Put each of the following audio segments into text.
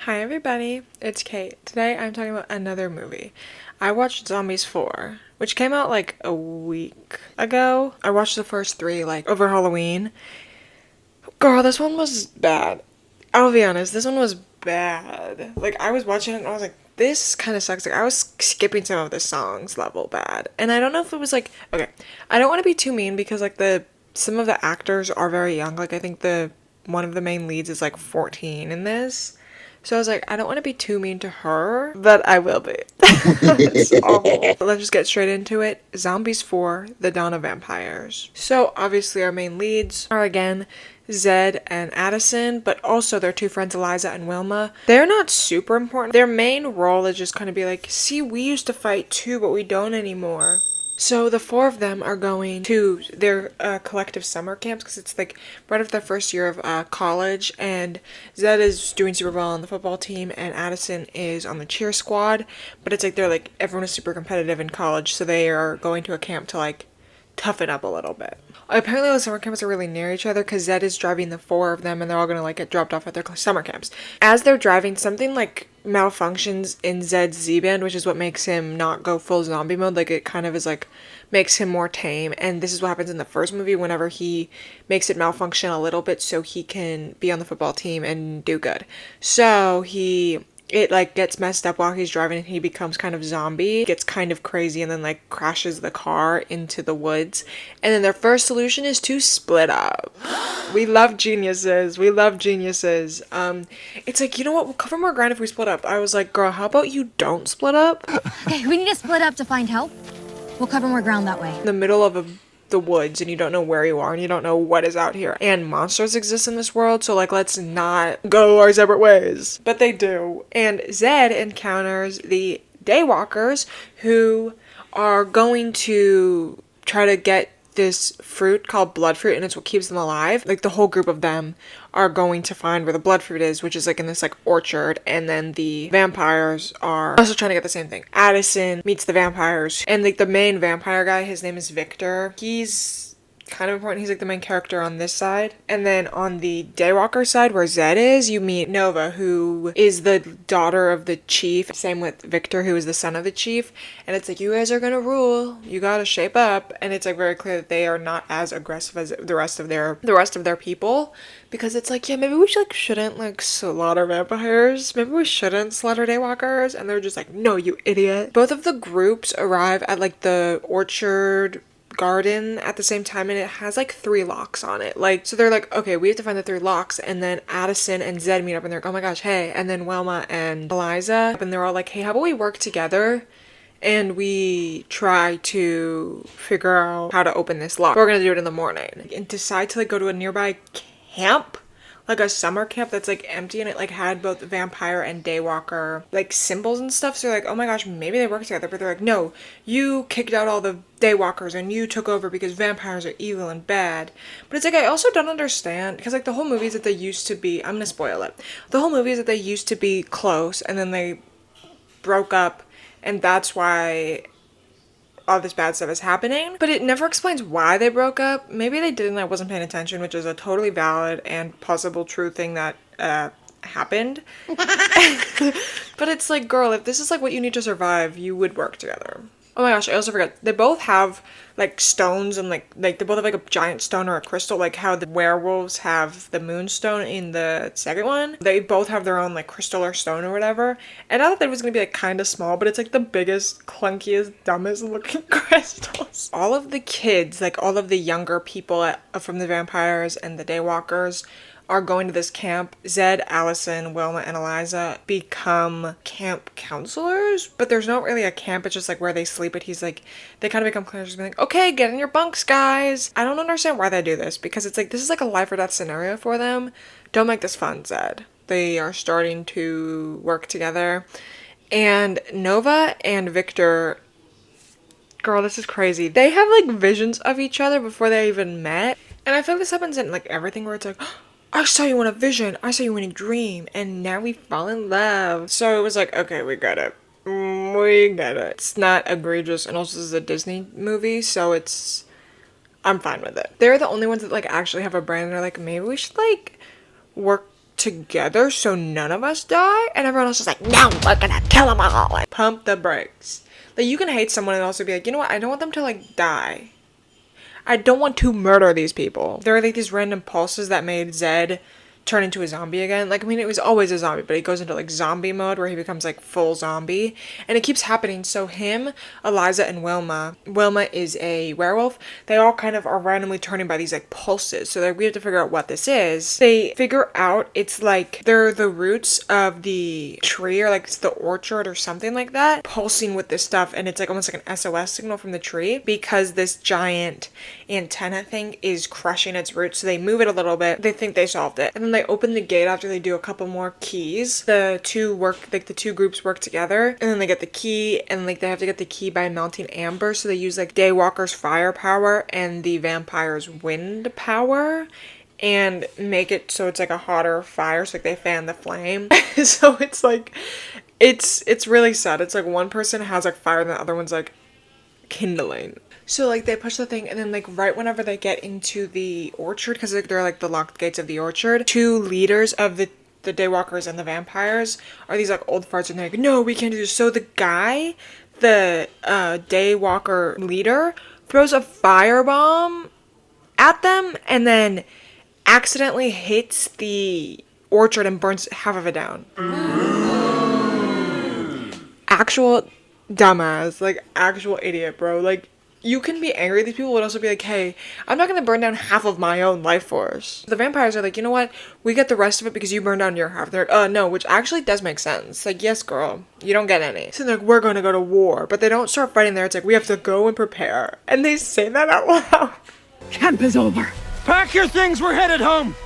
Hi everybody, it's Kate. Today I'm talking about another movie. I watched Zombies 4, which came out like a week ago. I watched the first three like over Halloween. Girl, this one was bad. I'll be honest, this one was bad. Like I was watching it and I was like, this kind of sucks. Like I was skipping some of the songs level bad. And I don't know if it was like, okay, I don't want to be too mean because like some of the actors are very young. Like I think the one of the main leads is like 14 in this. So I was like, I don't want to be too mean to her, but I will be. It's awful. Let's just get straight into it. Zombies 4, The Dawn of Vampires. So obviously our main leads are again Zed and Addison, but also their two friends Eliza and Wilma. They're not super important. Their main role is just kind of be like, see, we used to fight too, but we don't anymore. So the four of them are going to their collective summer camps because it's like right after their first year of college, and Zed is doing super well on the football team and Addison is on the cheer squad, but it's like they're like everyone is super competitive in college, so they are going to a camp to like toughen up a little bit. Apparently the summer camps are really near each other because Zed is driving the four of them and they're all gonna like get dropped off at their summer camps. As they're driving, something like malfunctions in Zed's Z-band, which is what makes him not go full zombie mode. Like it kind of is like makes him more tame, and this is what happens in the first movie whenever he makes it malfunction a little bit so he can be on the football team and do good. So it like gets messed up while he's driving and he becomes kind of zombie, gets kind of crazy, and then like crashes the car into the woods. And then their first solution is to split up. We love geniuses. We love geniuses. It's like, you know what, we'll cover more ground if we split up. I was like, girl, how about you don't split up? Okay, we need to split up to find help. We'll cover more ground that way. In the middle of the woods and you don't know where you are and you don't know what is out here, and monsters exist in this world, so like let's not go our separate ways, but they do. And Zed encounters the Daywalkers, who are going to try to get this fruit called blood fruit, and it's what keeps them alive. Like the whole group of them are going to find where the blood fruit is, which is like in this like orchard, and then the vampires are also trying to get the same thing. Addison meets the vampires, and like the main vampire guy, his name is Victor. He's kind of important. He's like the main character on this side. And then on the Daywalker side, where Zed is, you meet Nova, who is the daughter of the chief. Same with Victor, who is the son of the chief. And it's like, you guys are gonna rule. You gotta shape up. And it's like very clear that they are not as aggressive as the rest of their people. Because it's like, yeah, maybe we shouldn't like slaughter vampires. Maybe we shouldn't slaughter Daywalkers. And they're just like, no, you idiot. Both of the groups arrive at like the orchard garden at the same time, and it has like 3 locks on it. Like, so they're like, okay, we have to find the 3 locks. And then Addison and Zed meet up and they're like, oh my gosh, hey. And then Wilma and Eliza, and they're all like, hey, how about we work together and we try to figure out how to open this lock. We're gonna do it in the morning. And decide to like go to a nearby camp, like a summer camp that's like empty, and it like had both vampire and daywalker like symbols and stuff. So they're like, oh my gosh, maybe they work together. But they're like, no, you kicked out all the daywalkers and you took over because vampires are evil and bad. But it's like, I also don't understand, because like the whole movie is that they used to be, I'm gonna spoil it, the whole movie is that they used to be close and then they broke up, and that's why all this bad stuff is happening, but it never explains why they broke up. Maybe they did and I wasn't paying attention, which is a totally valid and possible true thing that happened. But it's like, girl, if this is like what you need to survive, you would work together. Oh my gosh, I also forgot. They both have like stones, and like they both have like a giant stone or a crystal, like how the werewolves have the moonstone in the second one. They both have their own like crystal or stone or whatever. And I thought that it was gonna be like kind of small, but it's like the biggest, clunkiest, dumbest looking crystals. All of the kids, like all of the younger people from the vampires and the daywalkers, are going to this camp. Zed, Allison, Wilma, and Eliza become camp counselors, but there's not really a camp, it's just like where they sleep. But he's like, they kind of become counselors, just being like, okay, get in your bunks, guys. I don't understand why they do this, because it's like, this is like a life or death scenario for them. Don't make this fun, Zed. They are starting to work together. And Nova and Victor, girl, this is crazy. They have like visions of each other before they even met. And I feel this happens in like everything, where it's like, I saw you in a vision, I saw you in a dream, and now we fall in love. So it was like, okay, we got it. We get it. It's not egregious, and also this is a Disney movie, so I'm fine with it. They're the only ones that like actually have a brand, and they're like, maybe we should like work together so none of us die, and everyone else is like, no, we're gonna kill them all. Like, pump the brakes. Like, you can hate someone and also be like, you know what, I don't want them to like die. I don't want to murder these people. There are like these random pulses that made Zed turn into a zombie again. Like, I mean, it was always a zombie, but he goes into like zombie mode where he becomes like full zombie, and it keeps happening. So him, Eliza, and Wilma is a werewolf. They all kind of are randomly turning by these like pulses. So we have to figure out what this is. They figure out it's like they're the roots of the tree, or like it's the orchard or something like that, pulsing with this stuff, and it's like almost like an SOS signal from the tree because this giant antenna thing is crushing its roots. So they move it a little bit. They think they solved it, and then they open the gate after they do a couple more keys. The two groups work together, and then they get the key, and like they have to get the key by melting amber. So they use like Daywalker's fire power and the vampire's wind power, and make it so it's like a hotter fire. So like they fan the flame. So it's like it's really sad. It's like one person has like fire and the other one's like kindling. So like they push the thing, and then like right whenever they get into the orchard, because like they're like the locked gates of the orchard, two leaders of the Daywalkers and the vampires are these like old farts, and they're like, no, we can't do this. So the guy, the Daywalker leader, throws a firebomb at them and then accidentally hits the orchard and burns half of it down. Actual dumbass, like actual idiot, bro. Like, you can be angry at these people, but also be like, hey, I'm not gonna burn down half of my own life force. The vampires are like, you know what? We get the rest of it because you burned down your half. They're like, no, which actually does make sense. Like, yes, girl, you don't get any. So they're like, we're gonna go to war, but they don't start fighting there. It's like, we have to go and prepare. And they say that out loud. Camp is over. Pack your things, we're headed home.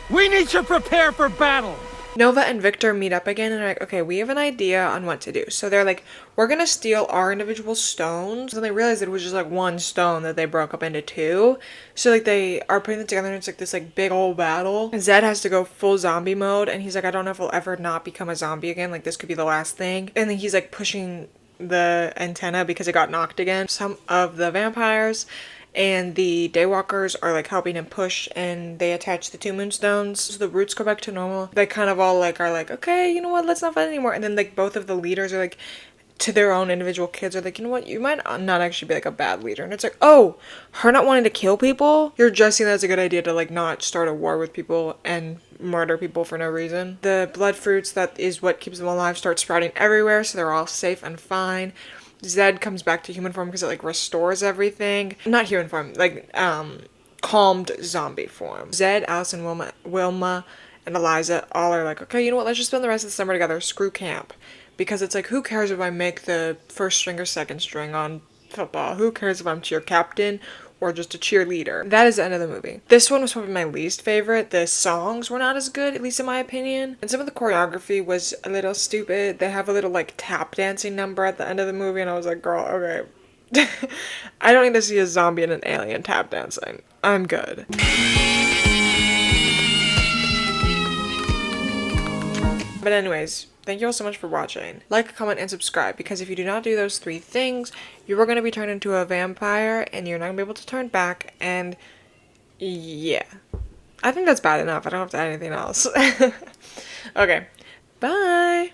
We need to prepare for battle. Nova and Victor meet up again and are like, okay, we have an idea on what to do. So they're like, we're gonna steal our individual stones. And they realize it was just like one stone that they broke up into two. So like they are putting it together, and it's like this like big old battle. And Zed has to go full zombie mode, and he's like, I don't know if we'll ever not become a zombie again. Like, this could be the last thing. And then he's like pushing the antenna because it got knocked again. Some of the vampires and the Daywalkers are like helping him push, and they attach the two moonstones so the roots go back to normal. They kind of all like are like, okay, you know what, let's not fight anymore. And then like both of the leaders are like, to their own individual kids, are like, you know what, you might not actually be like a bad leader. And it's like, oh, her not wanting to kill people, you're just seeing that's a good idea to like not start a war with people and murder people for no reason. The blood fruits, that is what keeps them alive, start sprouting everywhere, so they're all safe and fine. Zed comes back to human form because it like restores everything. Not human form, like calmed zombie form. Zed, Allison, Wilma, and Eliza all are like, okay, you know what, let's just spend the rest of the summer together. Screw camp. Because it's like, who cares if I make the first string or second string on football? Who cares if I'm cheer captain or just a cheerleader? That is the end of the movie. This one was probably my least favorite. The songs were not as good, at least in my opinion. And some of the choreography was a little stupid. They have a little like tap dancing number at the end of the movie, and I was like, girl, okay. I don't need to see a zombie and an alien tap dancing. I'm good. But anyways, thank you all so much for watching. Like, comment, and subscribe, because if you do not do those three things, you are going to be turned into a vampire, and you're not going to be able to turn back, and yeah. I think that's bad enough. I don't have to add anything else. Okay, bye!